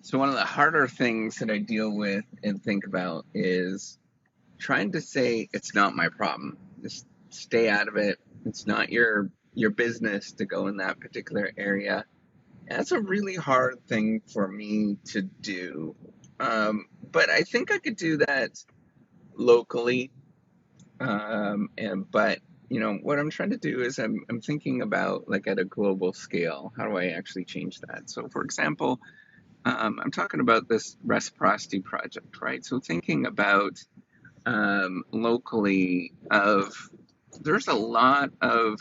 So one of the harder things that I deal with and think about is trying to say it's not my problem. Just stay out of it. It's not your business to go in that particular area. And that's a really hard thing for me to do. But I think I could do that locally. But what I'm trying to do is I'm thinking about like at a global scale. How do I actually change that? So for example, I'm talking about this reciprocity project, right? So thinking about locally of there's a lot of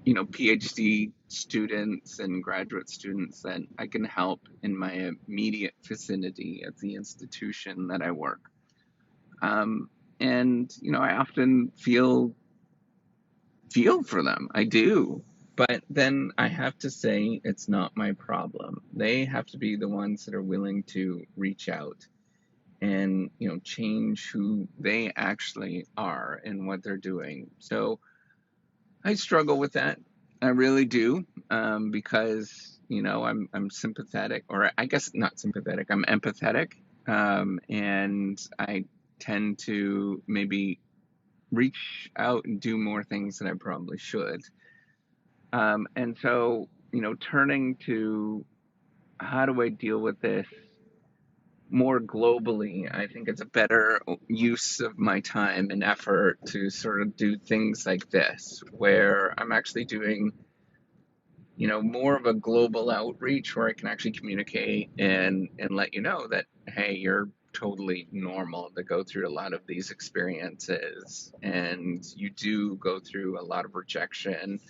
PhD students and graduate students that I can help in my immediate vicinity at the institution that I work. Um, and I often feel for them. I do. But then I have to say it's not my problem. They have to be the ones that are willing to reach out and change who they actually are and what they're doing. So I struggle with that. I really do, because I'm sympathetic, or I guess not sympathetic. I'm empathetic, and I tend to maybe reach out and do more things than I probably should. And so turning to how do I deal with this more globally, I think it's a better use of my time and effort to sort of do things like this, where I'm actually doing, more of a global outreach where I can actually communicate and let you know that, hey, you're totally normal to go through a lot of these experiences, and you do go through a lot of rejection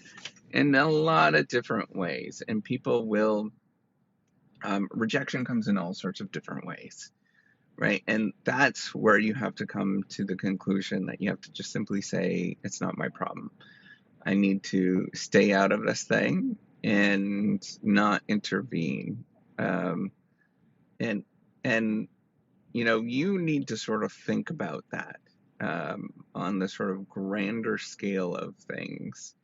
in a lot of different ways, and people will. Rejection comes in all sorts of different ways, right? And that's where you have to come to the conclusion that you have to just simply say, it's not my problem. I need to stay out of this thing and not intervene. And, and, you need to sort of think about that, on the sort of grander scale of things.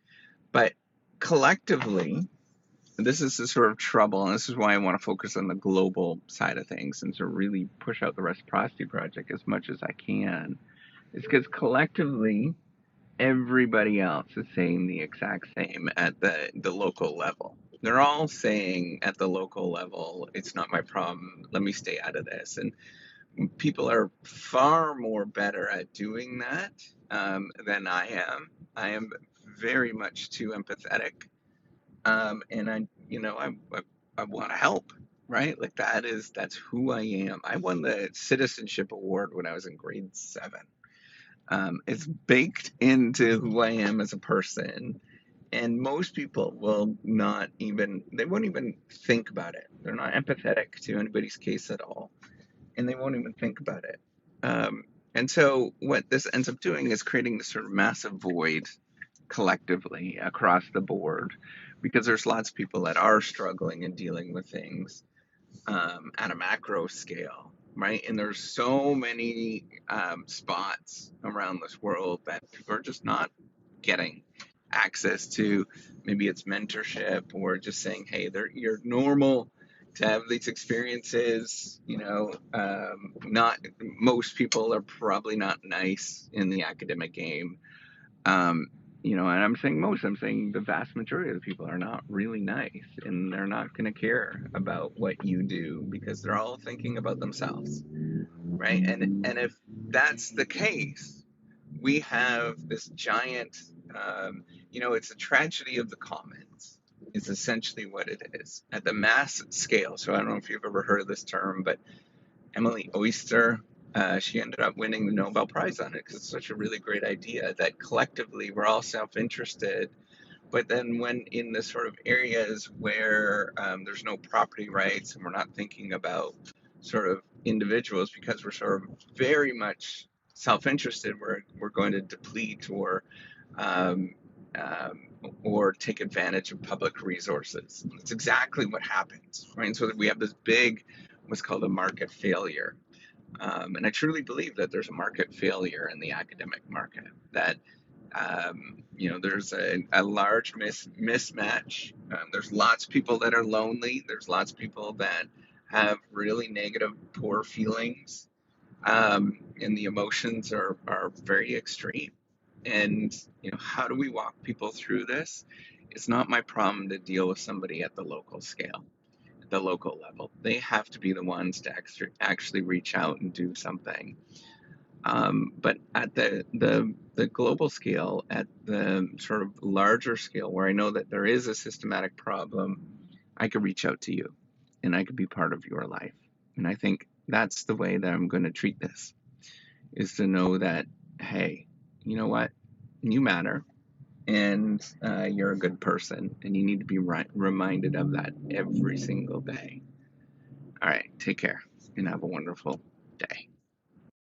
But collectively, this is the sort of trouble, and this is why I want to focus on the global side of things and to really push out the reciprocity project as much as I can. Is because collectively, everybody else is saying the exact same at the local level. They're all saying at the local level, it's not my problem, let me stay out of this. And people are far more better at doing that, than I am. I am very much too empathetic, and I want to help, right? Like that's who I am. I won the citizenship award when I was in grade 7. It's baked into who I am as a person, and most people will not even they won't even think about it. They're not empathetic to anybody's case at all, and they won't even think about it. And so what this ends up doing is creating this sort of massive void collectively across the board, because there's lots of people that are struggling and dealing with things, at a macro scale, right? And there's so many, spots around this world that people are just not getting access to. Maybe it's mentorship or just saying, hey, you're normal to have these experiences. Not most people are probably not nice in the academic game. Um, and I'm saying most, I'm saying the vast majority of the people are not really nice, and they're not going to care about what you do because they're all thinking about themselves, right? And if that's the case, we have this giant, it's a tragedy of the commons, is essentially what it is at the mass scale. So I don't know if you've ever heard of this term, but Emily Oyster, she ended up winning the Nobel Prize on it because it's such a really great idea that collectively we're all self-interested. But then when in the sort of areas where, there's no property rights and we're not thinking about sort of individuals because we're sort of very much self-interested, we're going to deplete um, or take advantage of public resources. It's exactly what happens, right? And so that we have this big, what's called a market failure. And I truly believe that there's a market failure in the academic market, that there's a large mismatch. There's lots of people that are lonely. There's lots of people that have really negative, poor feelings, and the emotions are very extreme. And how do we walk people through this? It's not my problem to deal with somebody at the local scale, at the local level. They have to be the ones to actually reach out and do something. But at the global scale, at the sort of larger scale, where I know that there is a systematic problem, I could reach out to you, and I could be part of your life. And I think that's the way that I'm going to treat this, is to know that, hey, you know what? You matter, and you're a good person, and you need to be reminded of that every single day. All right, take care, and have a wonderful day.